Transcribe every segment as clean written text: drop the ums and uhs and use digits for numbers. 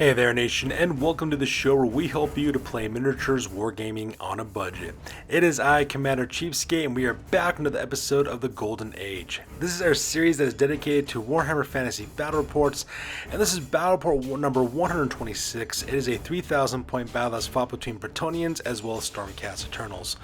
Hey there nation, and welcome to the show where we help you to play miniatures wargaming on a budget. It is I, Commander Cheapskate, and we are back into the episode of the Golden Age. This is our series that is dedicated to Warhammer Fantasy Battle Reports, and this is Battle Report number 126. It is a 3,000 point battle that's fought between Bretonnians as well as Stormcast Eternals.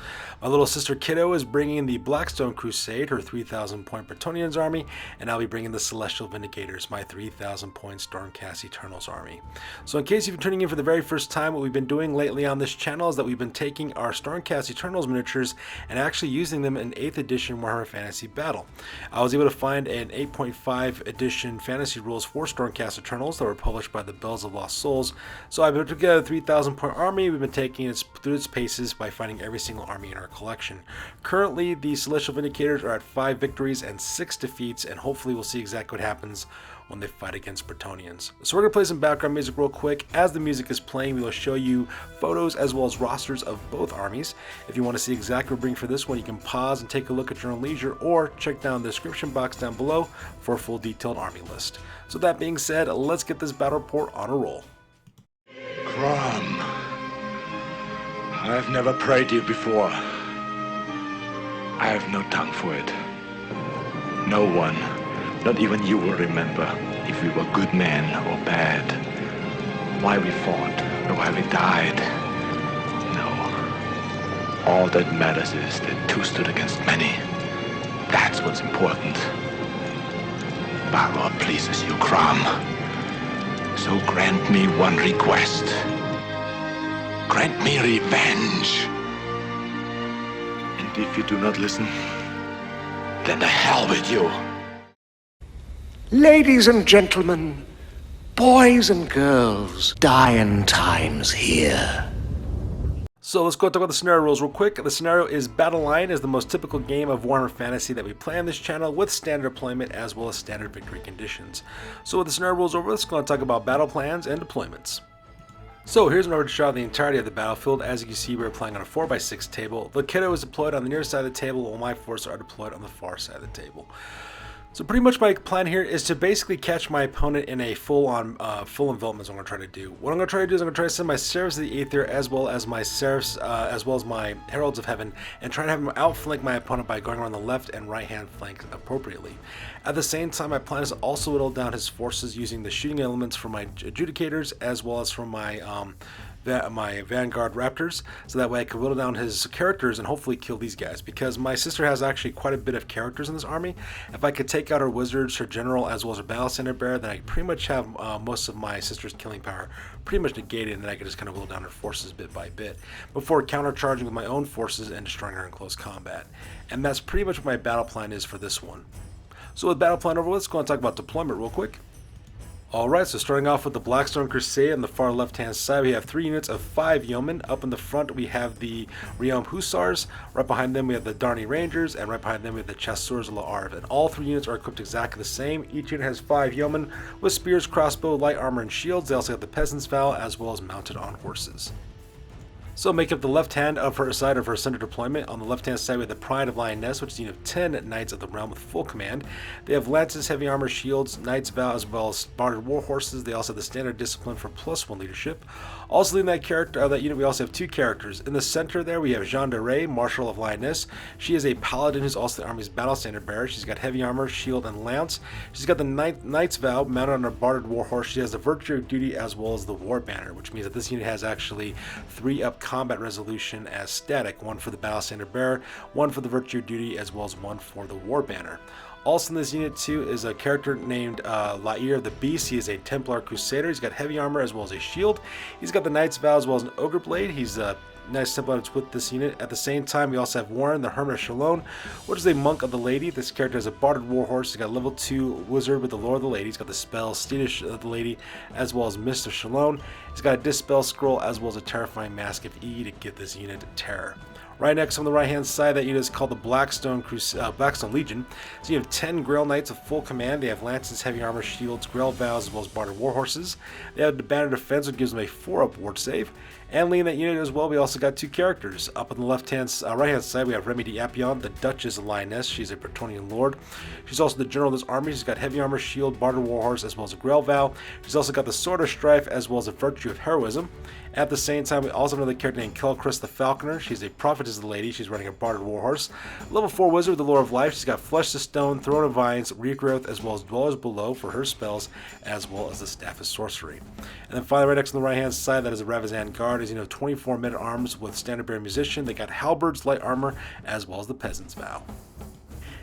My little sister Kiddo is bringing the Blackstone Crusade, her 3,000 point Bretonnians army, and I'll be bringing the Celestial Vindicators, my 3,000 point Stormcast Eternals army. So in case you've been tuning in for the very first time, what we've been doing lately on this channel is that we've been taking our Stormcast Eternals miniatures and actually using them in 8th edition Warhammer Fantasy Battle. I was able to find an 8.5 edition fantasy rules for Stormcast Eternals that were published by the Bells of Lost Souls. So I've put together a 3,000 point army. We've been taking it through its paces by finding every single army in our collection. Currently, the Celestial Vindicators are at 5 victories and 6 defeats, and hopefully we'll see exactly what happens when they fight against Bretonnians. So we're going to play some background music real quick. As the music is playing, we will show you photos as well as rosters of both armies. If you want to see exactly what we're bringing for this one, you can pause and take a look at your own leisure, or check down the description box down below for a full detailed army list. So that being said, let's get this battle report on a roll. Crom, I've never prayed you before. I have no tongue for it. No one, not even you, will remember if we were good men or bad, why we fought or why we died. No. All that matters is that two stood against many. That's what's important. Balor pleases you, Crom. So grant me one request. Grant me revenge. And if you do not listen, then to hell with you. Ladies and gentlemen, boys and girls, dying times here. So let's go talk about the scenario rules real quick. The scenario is Battle Line is the most typical game of Warhammer Fantasy that we play on this channel, with standard deployment as well as standard victory conditions. So with the scenario rules over, let's go and talk about battle plans and deployments. So here's an overview shot of the entirety of the battlefield. As you can see, we're playing on a 4x6 table. The Kiddo is deployed on the near side of the table, while my forces are deployed on the far side of the table. So pretty much my plan here is to basically catch my opponent in a full envelopment is what I'm going to try to do. What I'm going to try to do is I'm going to try to send my Seraphs of the Aether as well as my Seraphs, as well as my Heralds of Heaven, and try to have them outflank my opponent by going around the left and right hand flank appropriately. At the same time, my plan is to also whittle down his forces using the shooting elements from my Adjudicators as well as from my Vanguard Raptors, so that way I can whittle down his characters and hopefully kill these guys, because my sister has actually quite a bit of characters in this army. If I could take out her wizards, her general, as well as her battle standard bearer, then I pretty much have most of my sister's killing power pretty much negated, and then I could just kind of whittle down her forces bit by bit before countercharging with my own forces and destroying her in close combat. And that's pretty much what my battle plan is for this one. So with battle plan over, let's go and talk about deployment real quick. Alright, so starting off with the Blackstone Crusade on the far left hand side, we have 3 units of 5 yeomen. Up in the front we have the Realm Hussars, right behind them we have the Darnay Rangers, and right behind them we have the Chasseurs of L'Arve. And all 3 units are equipped exactly the same. Each unit has 5 yeomen with spears, crossbow, light armor, and shields. They also have the Peasant's Vow as well as mounted on horses. So make up the left hand of her side of her center deployment. On the left hand side we have the Pride of Lyonesse, which is a unit of 10 Knights of the Realm with full command. They have lances, heavy armor, shields, Knight's Vow, as well as Barded Warhorses. They also have the standard discipline for +1 leadership. Also leading that unit we also have 2 characters. In the center there we have Jeanne de Rais, Marshal of Lyonesse. She is a Paladin who's also the army's battle standard bearer. She's got heavy armor, shield, and lance. She's got the Knight's Vow mounted on her Barded Warhorse. She has the Virtue of Duty as well as the War Banner, which means that this unit has actually 3 up combat resolution as static, 1 for the battle standard bearer, 1 for the Virtue of Duty, as well as 1 for the War Banner. Also in this unit too is a character named Lair the Beast. He is a Templar Crusader. He's got heavy armor as well as a shield. He's got the Knight's Vow as well as an Ogre Blade. He's a nice Templar that's with this unit. At the same time, we also have Warren, the Hermit of Shalom, which is a Monk of the Lady. This character has a Barded Warhorse. He's got a level 2 Wizard with the Lore of the Lady. He's got the spell Steed of the Lady as well as Mist of Shalom. He's got a Dispel Scroll as well as a Terrifying Mask of E to give this unit terror. Right next on the right hand side, that unit is called the Blackstone Legion. So you have 10 Grail Knights of full command. They have lances, heavy armor, shields, Grail Vows, as well as Barded Warhorses. They have the Banner Defense, which gives them a 4-up ward save. And leading that unit as well, we also got 2 characters. Up on the right-hand side, we have Remi the Duchess of Lyonesse. She's a Bretonnian Lord. She's also the general of this army. She's got heavy armor, shield, Barded Warhorse, as well as a Grail vow. She's also got the sword of Strife, as well as a virtue of Heroism. At the same time, we also have another character named Quellcrist the Falconer. She's a Prophetess lady. She's running a Barded Warhorse. Level 4 wizard with the Lore of Life. She's got Flesh to Stone, Throne of Vines, Regrowth, as well as Dwellers Below for her spells, as well as the Staff of Sorcery. And then finally, right next on the right-hand side, that is a Ravizan Guard. Is 24 men at arms with Standard Bearer Musician. They got halberds, light armor, as well as the Peasant's Vow.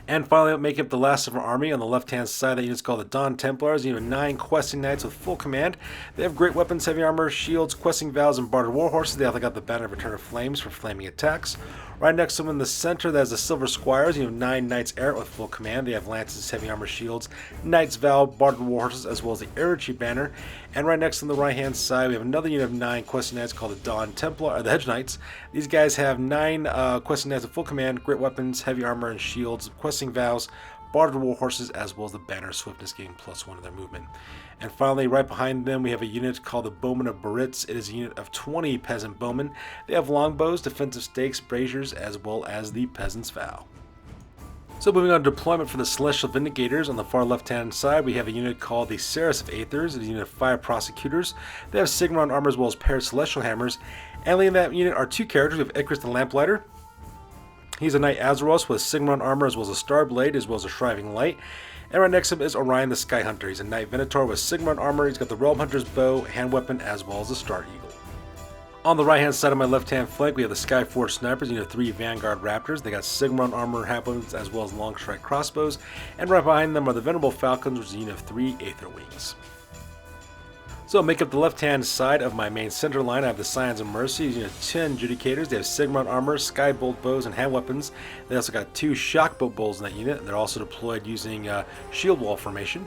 And finally, making up the last of our army, on the left-hand side, that unit's called the Dawn Templars. 9 questing knights with full command. They have great weapons, heavy armor, shields, questing vows, and Barded Warhorses. They also got the Banner of Return of Flames for flaming attacks. Right next to them in the center, that is the Silver Squires. 9 Knights Errant with full command. They have lances, heavy armor, shields, Knight's Vow, Barded Warhorses, as well as the Erudite Banner. And right next on the right-hand side, we have another unit of 9 questing knights called the Dawn Templar, or the Hedge Knights. These guys have 9 questing knights with full command, great weapons, heavy armor, and shields, questing vows, Barded Warhorses, as well as the Banner of Swiftness, getting +1 of their movement. And finally, right behind them, we have a unit called the Bowmen of Baritz. It is a unit of 20 peasant bowmen. They have longbows, defensive stakes, braziers, as well as the Peasant's Vow. So moving on to deployment for the Celestial Vindicators, on the far left-hand side, we have a unit called the Seraph of Aethers. It is a unit of 5 prosecutors. They have Sigmaron armor as well as paired Celestial Hammers. And leading that unit are 2 characters. We have Quellcrist the Lamplighter. He's a Knight Azeroth with Sigmaron armor as well as a Star Blade, as well as a Shriving Light. And right next to him is Orion the Sky Hunter. He's a Knight Venator with Sigmaron armor. He's got the Realm Hunter's bow, hand weapon, as well as a Star Eagle. On the right-hand side of my left-hand flank, we have the Skyforge Snipers, 3 Vanguard Raptors. They got Sigmaron armor, hand weapons, as well as long strike crossbows. And right behind them are the Venerable Falcons, which is a unit of 3 Aether Wings. So make up the left-hand side of my main center line. I have the Scions of Mercy, 10 Judicators. They have Sigmaron armor, Skybolt bows, and hand weapons. They also got 2 Shockbolt bowls in that unit. They're also deployed using shield wall formation.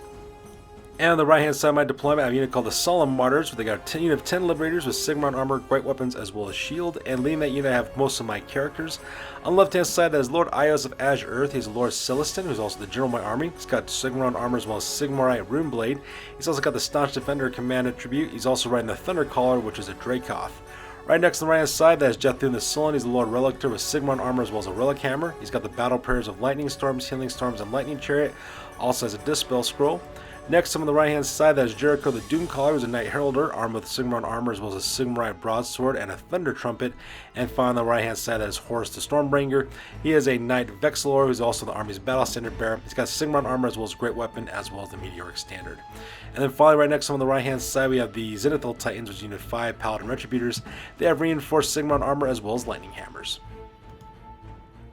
And on the right-hand side of my deployment, I have a unit called the Solemn Martyrs. They got a unit of 10 Liberators with Sigmaron armor, great weapons, as well as shield. And leading that unit, I have most of my characters. On the left-hand side, that is Lord Ios of Azure Earth. He's Lord Celestin, who's also the general of my army. He's got Sigmaron armor as well as Sigmarite Runeblade. He's also got the Staunch Defender command attribute. He's also riding the Thundercaller, which is a Dracoth. Right next to the right-hand side, that is Jethun the Sullen. He's the Lord Relictor with Sigmaron armor as well as a Relic Hammer. He's got the Battle Prayers of Lightning Storms, Healing Storms, and Lightning Chariot. Also has a Dispel Scroll. Next, on the right-hand side, that is Jericho the Doomcaller, who's a Knight Heralder, armed with Sigmaron armor as well as a Sigmarite Broadsword and a Thunder Trumpet. And finally, on the right-hand side, that is Horus the Stormbringer. He is a Knight Vexilor, who's also the army's Battle Standard Bearer. He's got Sigmaron armor as well as great weapon, as well as the Meteoric Standard. And then finally, right next on the right-hand side, we have the Zenithal Titans, which is Unit 5 Paladin Retributors. They have reinforced Sigmaron armor as well as Lightning Hammers.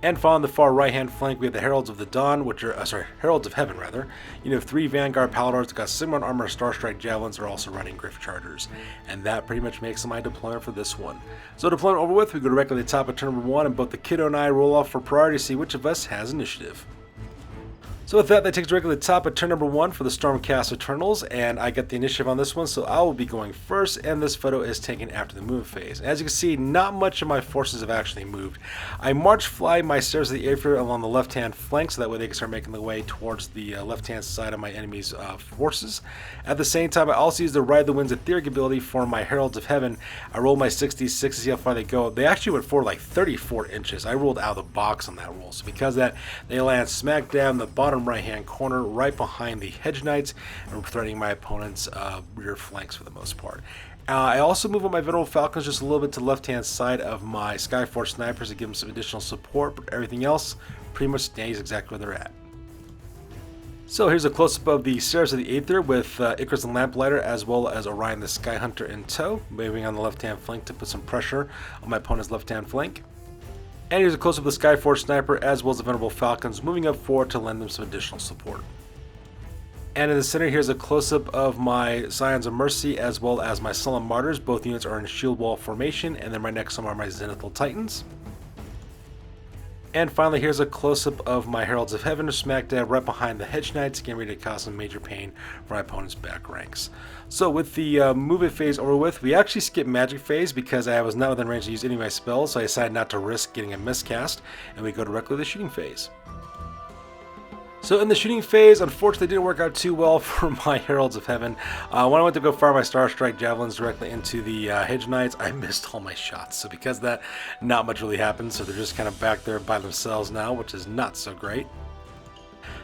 And following the far right-hand flank, we have the Heralds of the Dawn, which are, Heralds of Heaven, rather. 3 Vanguard Paladins that got Sigmaron armor, Star Strike Javelins. Are also running Griff Chargers. And that pretty much makes my deployment for this one. So deployment over with, we go directly to the top of turn number 1, and both the Kiddo and I roll off for priority to see which of us has initiative. So with that takes directly to the top of turn number 1 for the Stormcast Eternals, and I get the initiative on this one, so I will be going first, and this photo is taken after the move phase. As you can see, not much of my forces have actually moved. I march fly my Stairs of the Aether along the left-hand flank, so that way they can start making their way towards the left-hand side of my enemy's forces. At the same time, I also use the Ride the Wind's Etheric ability for my Heralds of Heaven. I roll my 66 to see how far they go. They actually went forward like 34 inches. I rolled out of the box on that roll, so because of that, they land smack down the bottom right-hand corner right behind the Hedge Knights and threatening my opponent's rear flanks for the most part. I also move on my Venerable Falcons just a little bit to the left-hand side of my Skyforge Snipers to give them some additional support, but everything else pretty much stays exactly where they're at. So here's a close-up of the Stairs of the Aether with Quellcrist the Lamplighter as well as Orion the Sky Hunter in tow, moving on the left-hand flank to put some pressure on my opponent's left-hand flank. And here's a close-up of the Skyforge Sniper as well as the Venerable Falcons moving up forward to lend them some additional support. And in the center, here's a close-up of my Scions of Mercy as well as my Solemn Martyrs. Both units are in shield wall formation, and then right next to them are my Zenithal Titans. And finally, here's a close-up of my Heralds of Heaven smack dab right behind the Hedge Knights, getting ready to cause some major pain for my opponent's back ranks. So with the movement phase over with, we actually skipped magic phase because I was not within range to use any of my spells, so I decided not to risk getting a miscast, and we go directly to the shooting phase. So in the shooting phase, unfortunately, it didn't work out too well for my Heralds of Heaven. When I went to go fire my Star Strike Javelins directly into the Hedge Knights, I missed all my shots. So because of that, not much really happened. So they're just kind of back there by themselves now, which is not so great.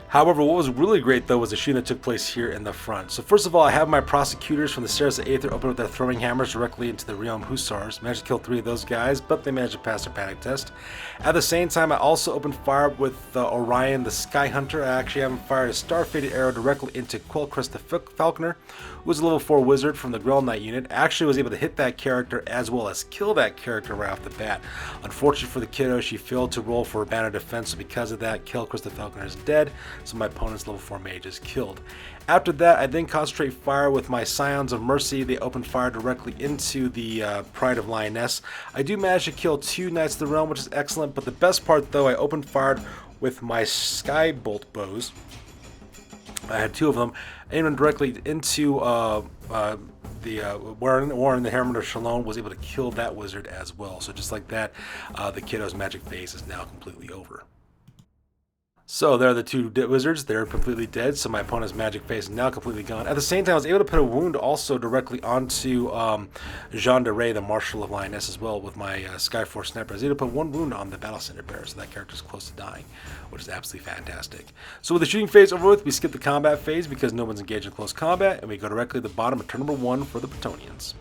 However, what was really great though was the shooting that took place here in the front. So first of all, I have my prosecutors from the Stairs of Aether open with their throwing hammers directly into the Realm Hussars. Managed to kill 3 of those guys, but they managed to pass their panic test. At the same time, I also opened fire with Orion the Sky Hunter. I actually have him fired a Star-Fated arrow directly into Quellcrist the Falconer, who was a level 4 wizard from the Grail Knight unit. I actually was able to hit that character as well as kill that character right off the bat. Unfortunately for the kiddo, she failed to roll for a banner defense, so because of that, Quellcrist the Falconer is dead. So my opponent's level 4 mage is killed. After that, I then concentrate fire with my Scions of Mercy. They open fire directly into the Pride of Lyonesse. I do manage to kill 2 Knights of the Realm, which is excellent, but the best part though, I opened fire with my Skybolt bows. I had 2 of them, aimed directly into Warren the Hermit of Shalom, was able to kill that wizard as well. So just like that, the kiddo's magic phase is now completely over. So there are the 2 wizards. They're completely dead, so my opponent's magic phase is now completely gone. At the same time, I was able to put a wound also directly onto Jean de Rais, the Marshal of Lyonesse, as well with my Skyforce Sniper. I was able to put 1 wound on the Battle Center Bearer, so that character is close to dying, which is absolutely fantastic. So with the shooting phase over with, we skip the combat phase because no one's engaged in close combat, and we go directly to the bottom of turn number 1 for the Bretonnians.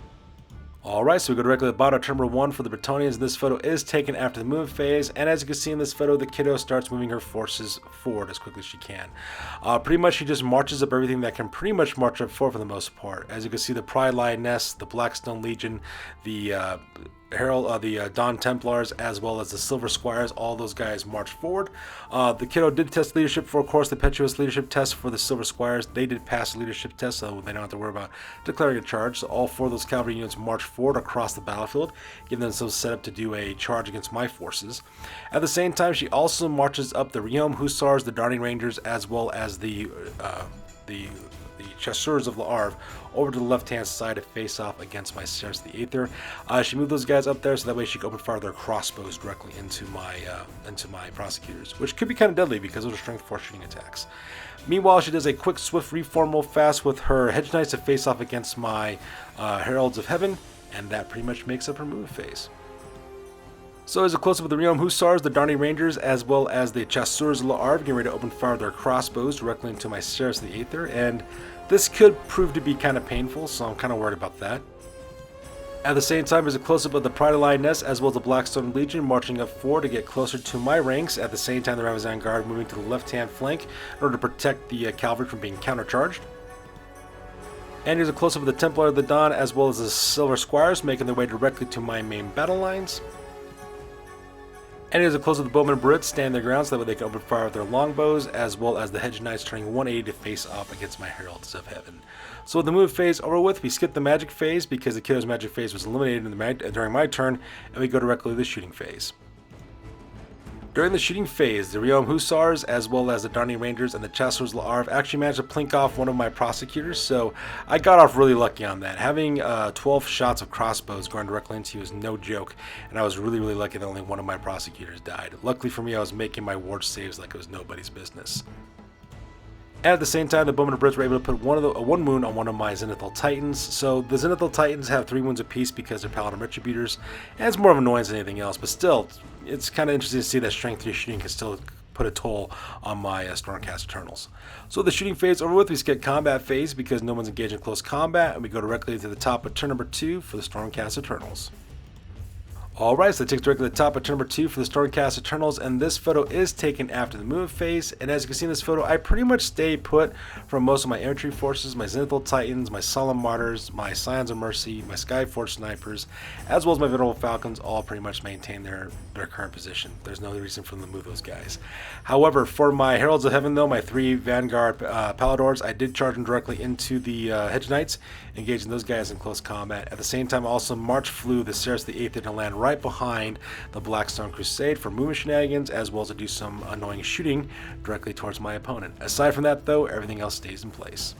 Alright, so we go directly to the bottom of turn number 1 for the Bretonnians. This photo is taken after the move phase, and as you can see in this photo, the kiddo starts moving her forces forward as quickly as she can. Pretty much she just marches up everything that can pretty much march up forward for the most part. As you can see, the Pride Lioness, the Blackstone Legion, the the Dawn Templars, as well as the Silver Squires, all those guys march forward. The kiddo did test leadership for, of course, the Petuous leadership test for the Silver Squires. They did pass the leadership test, so they don't have to worry about declaring a charge. So all 4 of those cavalry units march forward across the battlefield, giving themselves set up to do a charge against my forces. At the same time, she also marches up the Realm Hussars, the Darting Rangers, as well as the Chasseurs of L'Arve over to the left-hand side to face off against my Stairs of the Aether. She moved those guys up there so that way she could open fire their crossbows directly into my prosecutors, which could be kind of deadly because those are strength 4 shooting attacks. Meanwhile, she does a quick swift reform real fast with her Hedge Knights to face off against my Heralds of Heaven, and that pretty much makes up her move phase. So as a close-up of the Realm Hussars, the Darting Rangers, as well as the Chasseurs of L'Arve, getting ready to open fire their crossbows directly into my Stairs of the Aether, and this could prove to be kind of painful, so I'm kind of worried about that. At the same time, there's a close-up of the Pride of Lyonesse as well as the Blackstone Legion marching up forward to get closer to my ranks. At the same time, the Ramazan Guard moving to the left-hand flank in order to protect the cavalry from being countercharged. And here's a close-up of the Templar of the Dawn as well as the Silver Squires making their way directly to my main battle lines. And here's a close-up of the Bowmen and Brits standing their ground so that way they can open fire with their longbows, as well as the Hedge Knights turning 180 to face off against my Heralds of Heaven. So with the move phase over with, we skip the magic phase because the kiddo's magic phase was eliminated during my turn, and we go directly to the shooting phase. During the shooting phase, the Realm Hussars, as well as the Darting Rangers and the Chasseurs of L'Arve actually managed to plink off one of my prosecutors, so I got off really lucky on that. Having 12 shots of crossbows going directly into you is no joke, and I was really lucky that only one of my prosecutors died. Luckily for me, I was making my ward saves like it was nobody's business. And at the same time, the Bowmen and Brits were able to put one wound on one of my Zenithal Titans. So the Zenithal Titans have 3 wounds apiece because they're Paladin Retributors, and it's more of an annoyance than anything else, but still, it's kind of interesting to see that strength 3 shooting can still put a toll on my Stormcast Eternals. So the shooting phase over with, we skip combat phase because no one's engaged in close combat, and we go directly to the top of turn number 2 for the Stormcast Eternals. Alright, so it takes directly to the top of turn number 2 for the Stormcast Eternals, and this photo is taken after the move phase, and as you can see in this photo, I pretty much stay put from most of my infantry forces, my Zenithal Titans, my Solemn Martyrs, my Scions of Mercy, my Skyforce Snipers, as well as my Venerable Falcons, all pretty much maintain their current position. There's no reason for them to move those guys. However, for my Heralds of Heaven though, my 3 Vanguard Paladors, I did charge them directly into the Hedge Knights, engaging those guys in close combat. At the same time, I also March flew the Stairs of the Aether to land right behind the Blackstone Crusade for movement shenanigans, as well as to do some annoying shooting directly towards my opponent. Aside from that though, everything else stays in place.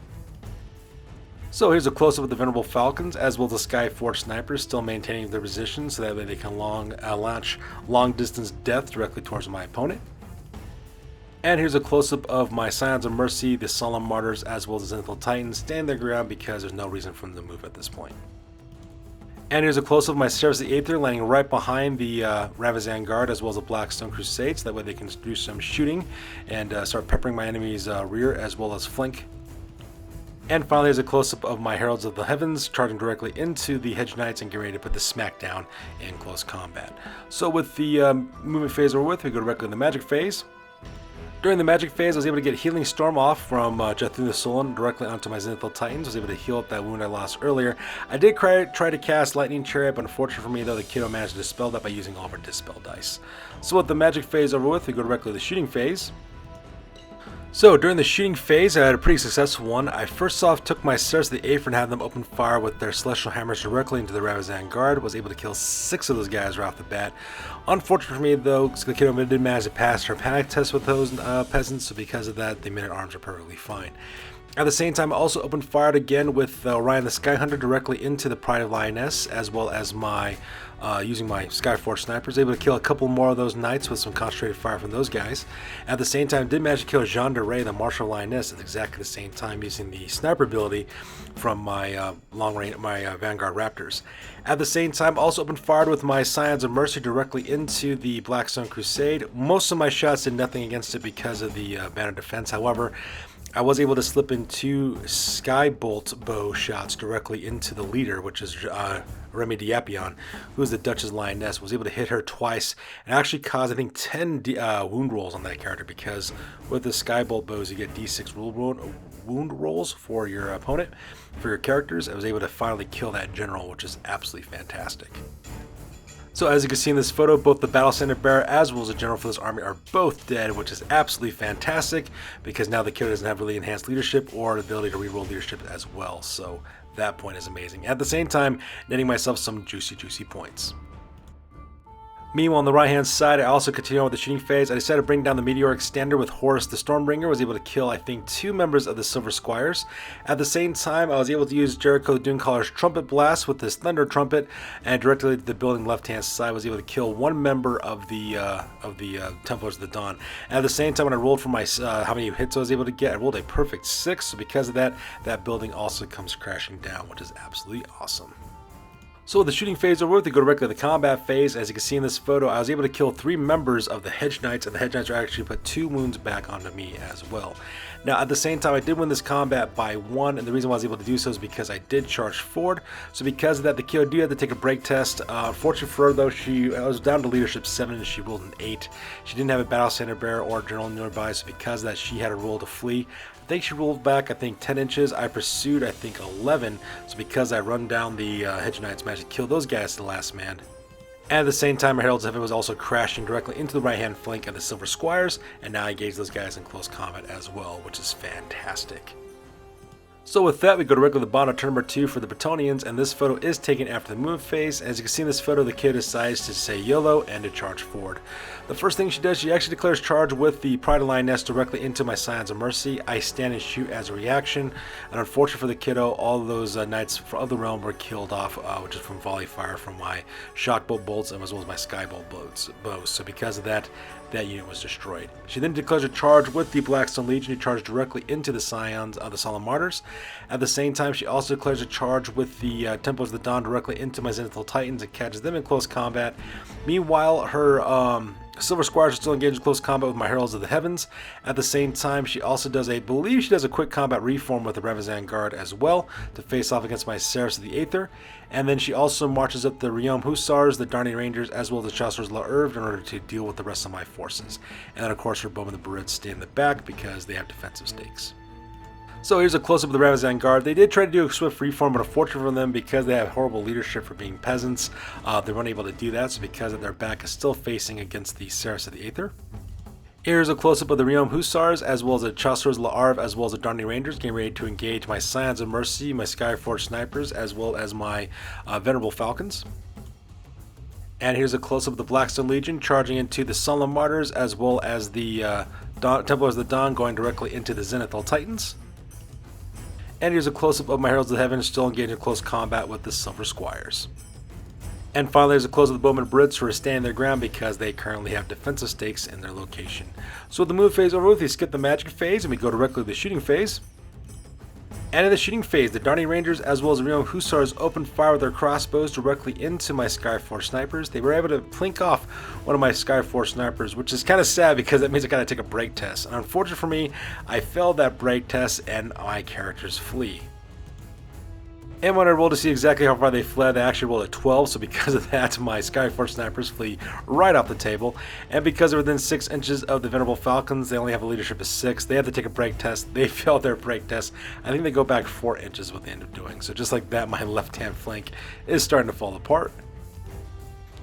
So here's a close-up of the Venerable Falcons, as well as the Skyforce Snipers still maintaining their position so that way they can launch long-distance death directly towards my opponent. And here's a close-up of my Scions of Mercy, the Solemn Martyrs, as well as the Zenithal Titans standing their ground because there's no reason for them to move at this point. And here's a close-up of my Seraph of the Aether landing right behind the Ravizan Guard as well as the Blackstone Crusade, so that way they can do some shooting and start peppering my enemy's rear as well as flank. And finally, there's a close-up of my Heralds of the Heavens charging directly into the Hedge Knights and getting ready to put the smackdown in close combat. So with the movement phase over with, we go directly to the magic phase. During the magic phase, I was able to get Healing Storm off from Jethun the Sullen directly onto my Zenithal Titans. I was able to heal up that wound I lost earlier. I did try to cast Lightning Chariot, but unfortunately for me, though, the kiddo managed to dispel that by using all of our Dispel dice. So with the magic phase over with, we go directly to the shooting phase. So during the shooting phase, I had a pretty successful one. I first off took my Seraphs of the Aether and had them open fire with their Celestial Hammers directly into the Ravizan Guard. Was able to kill 6 of those guys right off the bat. Unfortunately for me though, the kiddo did manage to pass her panic test with those peasants, so because of that, the men-at-arms are perfectly fine. At the same time, I also opened fire again with Orion the Skyhunter directly into the Pride of Lyonesse, as well as my using my Skyforge snipers, able to kill a couple more of those knights with some concentrated fire from those guys. At the same time, did manage to kill Jean de Rais, the Marshal of Lyonesse, at exactly the same time using the sniper ability from my Vanguard Raptors. At the same time, also opened fire with my Scions of Mercy directly into the Blackstone Crusade. Most of my shots did nothing against it because of the banner defense. However, I was able to slip in 2 Skybolt bow shots directly into the leader, which is Remi Diapion, who is the Duchess of Lyonesse. Was able to hit her twice and actually caused, I think, 10 wound rolls on that character, because with the Skybolt bows you get D6 wound rolls for your opponent, for your characters. I was able to finally kill that general, which is absolutely fantastic. So as you can see in this photo, both the Battle Standard Bearer as well as the General for this army are both dead, which is absolutely fantastic, because now the kiddo doesn't have really enhanced leadership or the ability to reroll leadership as well. So that point is amazing. At the same time, netting myself some juicy points. Meanwhile, on the right-hand side, I also continue on with the shooting phase. I decided to bring down the Meteoric Standard with Horus the Stormbringer. Was able to kill, I think, 2 members of the Silver Squires. At the same time, I was able to use Jericho the Doomcaller's Trumpet Blast with this Thunder Trumpet, and directly to the building left-hand side, was able to kill 1 member of the Templars of the Dawn. And at the same time, when I rolled for my how many hits I was able to get, I rolled a perfect 6. So because of that, that building also comes crashing down, which is absolutely awesome. So with the shooting phase over with, we go directly to the combat phase. As you can see in this photo, I was able to kill 3 members of the Hedge Knights, and the Hedge Knights are actually put 2 wounds back onto me as well. Now at the same time, I did win this combat by 1, and the reason why I was able to do so is because I did charge forward. So because of that, the kiddo did have to take a break test. Fortunately for her though, I was down to leadership 7 and she rolled an 8. She didn't have a Battle Standard Bearer or a General nearby, so because of that, she had a roll to flee. I think she rolled back, 10 inches. I pursued, 11. So because I run down the Hedge Knights, managed to kill those guys to the last man. And at the same time, my Herald's Heaven was also crashing directly into the right-hand flank of the Silver Squires, and now I engage those guys in close combat as well, which is fantastic. So with that, we go directly to the bottom of turn number 2 for the Bretonnians, and this photo is taken after the move phase. As you can see in this photo, the kid decides to say YOLO and to charge forward. The first thing she does, she actually declares charge with the Pride of Lyonesse directly into my Scions of Mercy. I stand and shoot as a reaction, and unfortunately for the kiddo, all of those knights of the realm were killed off, which is from volley fire from my Shockbolt bolts and as well as my Skybolt bows. So because of that, that unit was destroyed. She then declares a charge with the Blackstone Legion, who charged directly into the Scions of the Solemn Martyrs. At the same time, she also declares a charge with the Templars of the Dawn directly into my Zenithal Titans and catches them in close combat. Meanwhile, her Silver Squires are still engaged in close combat with my Heralds of the Heavens. At the same time, she also does a quick combat reform with the Ravizan Guard as well to face off against my Seraphs of the Aether. And then she also marches up the Riom Hussars, the Darnay Rangers, as well as the Chasseurs La Herve in order to deal with the rest of my forces. And then of course her Bowmen the Barrettes stay in the back because they have defensive stakes. So here's a close-up of the Ravizan Guard. They did try to do a swift reform, but unfortunately for them, because they have horrible leadership for being peasants, they weren't able to do that, so because of their back is still facing against the Seraphs of the Aether. Here's a close-up of the Riom Hussars, as well as the Chasseurs La Herve, as well as the Darnay Rangers, getting ready to engage my Scions of Mercy, my Skyforge Snipers, as well as my Venerable Falcons. And here's a close-up of the Blackstone Legion, charging into the Solemn Martyrs, as well as the Templars of the Dawn, going directly into the Zenithal Titans. And here's a close-up of my Heralds of the Heaven, still engaged in close combat with the Silver Squires. And finally, there's a close of the Bowmen Brits who are standing their ground because they currently have defensive stakes in their location. So with the move phase over with, we skip the magic phase and we go directly to the shooting phase. And in the shooting phase, the Darning Rangers as well as the Remi Hussars opened fire with their crossbows directly into my Skyforce snipers. They were able to plink off one of my Skyforce snipers, which is kind of sad because that means I gotta take a break test. And unfortunately for me, I failed that break test and my characters flee. And when I rolled to see exactly how far they fled, they actually rolled a 12, so because of that, my Skyforce snipers flee right off the table. And because they're within 6 inches of the Venerable Falcons, they only have a leadership of 6. They have to take a break test. They failed their break test. I think they go back 4 inches what they end up doing. So just like that, my left-hand flank is starting to fall apart.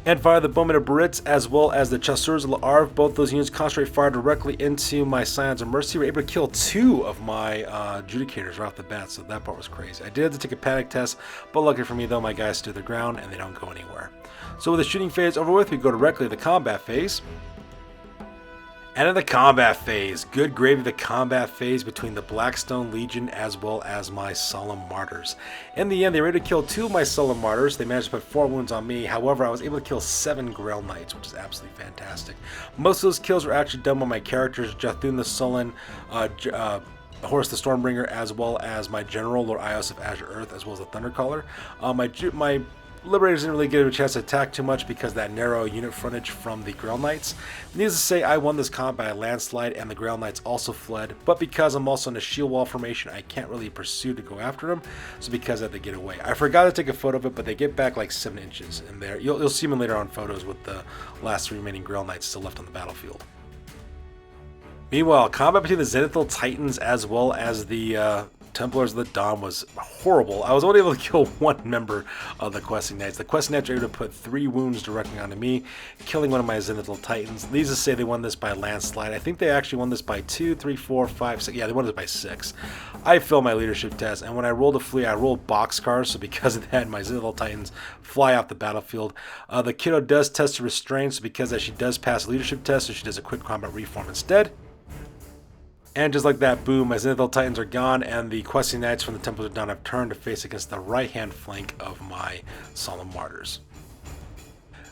And fire the Bowmen of Brits as well as the Chasseurs of l'Arve. Both those units concentrate fire directly into my Scions of Mercy. We were able to kill 2 of my Judicators right off the bat, so that part was crazy. I did have to take a panic test, but luckily for me though, my guys stood their ground and they don't go anywhere. So with the shooting phase over with, we go directly to the combat phase. And in the combat phase, good gravy, the combat phase between the Blackstone Legion as well as my Solemn Martyrs. In the end, they were able to kill 2 of my Solemn Martyrs. They managed to put 4 wounds on me. However, I was able to kill 7 Grail Knights, which is absolutely fantastic. Most of those kills were actually done by my characters, Jathun the Sullen, Horus the Stormbringer, as well as my General, Lord Ios of Azure Earth, as well as the Thundercaller. My Liberators didn't really get a chance to attack too much because of that narrow unit frontage from the Grail Knights. Needless to say, I won this combat by a landslide and the Grail Knights also fled, but because I'm also in a shield wall formation, I can't really pursue to go after them, so because I had to get away. I forgot to take a photo of it, but they get back like 7 inches in there. You'll see them later on photos with the last 3 remaining Grail Knights still left on the battlefield. Meanwhile, combat between the Zenithal Titans as well as the Templars of the Dawn was horrible. I was only able to kill 1 member of the Questing Knights. The Questing Knights were able to put 3 wounds directly onto me, killing one of my Zenithal Titans. Needless to say, they won this by a landslide. I think they actually won this by 2, 3, 4, 5, 6. Yeah, they won this by 6. I failed my leadership test, and when I rolled a flee, I rolled boxcars, so because of that, my Zenithal Titans fly off the battlefield. The kiddo does test to restrain, so because that, she does pass a leadership test, so she does a quick combat reform instead. And just like that, boom, my Zenithal Titans are gone, and the Questing Knights from the Templars of Dawn have turned to face against the right-hand flank of my Solemn Martyrs.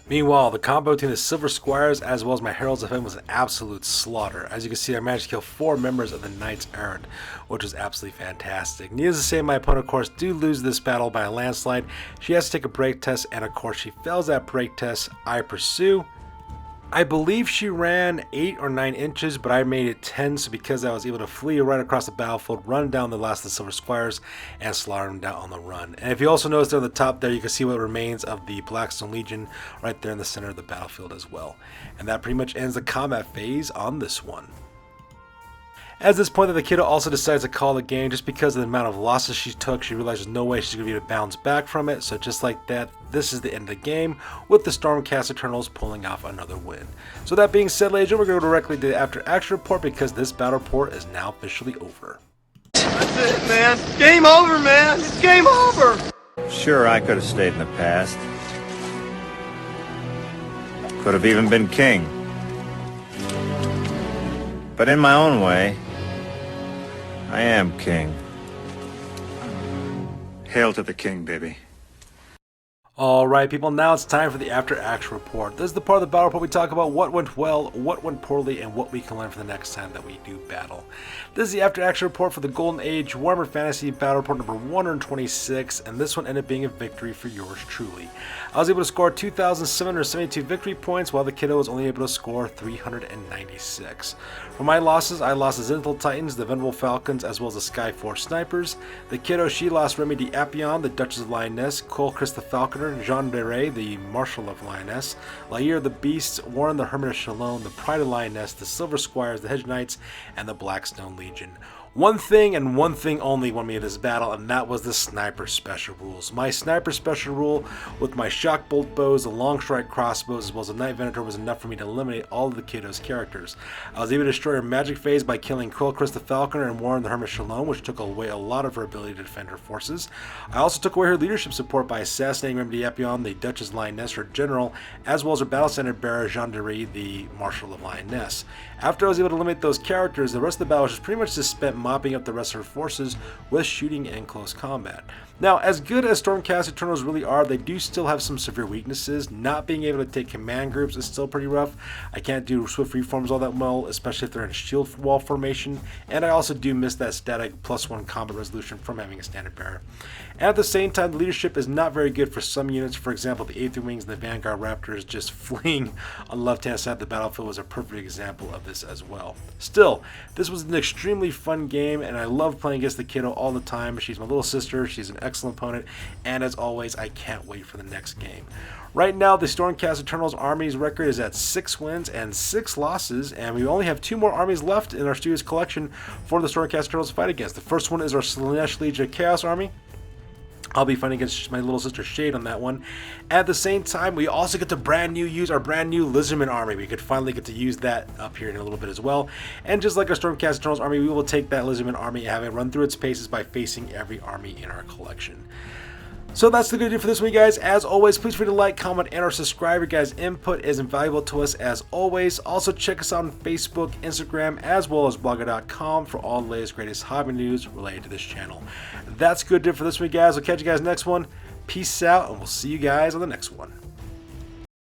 Meanwhile, the combo between the Silver Squires as well as my Heralds of Heaven was an absolute slaughter. As you can see, I managed to kill 4 members of the Knights Errant, which was absolutely fantastic. Needless to say, my opponent, of course, do lose this battle by a landslide. She has to take a break test, and of course, she fails that break test. I pursue. I believe she ran 8 or 9 inches, but I made it 10, so because I was able to flee right across the battlefield, run down the last of the Silver Squires, and slaughter them down on the run. And if you also notice there on the top there, you can see what remains of the Blackstone Legion right there in the center of the battlefield as well. And that pretty much ends the combat phase on this one. At this point, the kiddo also decides to call the game just because of the amount of losses she took. She realizes there's no way she's going to be able to bounce back from it. So just like that, this is the end of the game with the Stormcast Eternals pulling off another win. So that being said, ladies and gentlemen, we're going to go directly to the after action report because this battle report is now officially over. That's it, man. Game over, man. It's game over. Sure, I could have stayed in the past. Could have even been king. But in my own way, I am king. Hail to the king, baby. Alright people, now it's time for the after action report. This is the part of the battle report we talk about what went well, what went poorly, and what we can learn for the next time that we do battle. This is the after action report for the Golden Age Warhammer Fantasy Battle Report number 126, and this one ended up being a victory for yours truly. I was able to score 2,772 victory points, while the kiddo was only able to score 396. For my losses, I lost the Zenithal Titans, the Venerable Falcons, as well as the Skyforce Snipers. The kiddo, she lost Remi d'Apion, the Duchess of Lyonesse, Quellcrist the Falconer, Jean de Rais, the Marshal of Lyonesse, Lair the Beast, Warren the Hermit of Chalon, the Pride of Lyonesse, the Silver Squires, the Hedge Knights, and the Blackstone Legion. One thing and one thing only won me in this battle, and that was the sniper special rules. My sniper special rule with my shock bolt bows, the long strike crossbows, as well as the Night Venator was enough for me to eliminate all of the kiddo's characters. I was able to destroy her magic phase by killing Quellcrist the Falconer and Warren the Hermit of Chalon, which took away a lot of her ability to defend her forces. I also took away her leadership support by assassinating Remi d'Apion, the Duchess of Lyonesse, her general, as well as her battle standard bearer Jean de Rais, the Marshal of Lyonesse. After I was able to eliminate those characters, the rest of the battle was just pretty much just spent mopping up the rest of her forces with shooting and close combat. Now, as good as Stormcast Eternals really are, they do still have some severe weaknesses. Not being able to take command groups is still pretty rough. I can't do swift reforms all that well, especially if they're in shield wall formation, and I also do miss that static +1 combat resolution from having a standard bearer. And at the same time, the leadership is not very good for some units. For example, the Aether Wings and the Vanguard Raptors just fleeing on the left-hand side of the battlefield was a perfect example of this as well. Still, this was an extremely fun game, and I love playing against the kiddo all the time. She's my little sister, she's an excellent opponent, and as always, I can't wait for the next game. Right now, the Stormcast Eternals Army's record is at 6 wins and 6 losses, and we only have 2 more armies left in our studio's collection for the Stormcast Eternals to fight against. The first one is our Slaanesh Legion Chaos Army. I'll be fighting against my little sister Shade on that one. At the same time, we also get to use our brand new Lizardman army. We could finally get to use that up here in a little bit as well. And just like our Stormcast Eternals army, we will take that Lizardman army and have it run through its paces by facing every army in our collection. So that's the good do for this week, guys. As always, please feel free to like, comment, and or subscribe. Your guys' input is invaluable to us as always. Also, check us out on Facebook, Instagram, as well as blogger.com for all the latest, greatest hobby news related to this channel. That's good do for this week, guys. I'll catch you guys next one. Peace out, and we'll see you guys on the next one.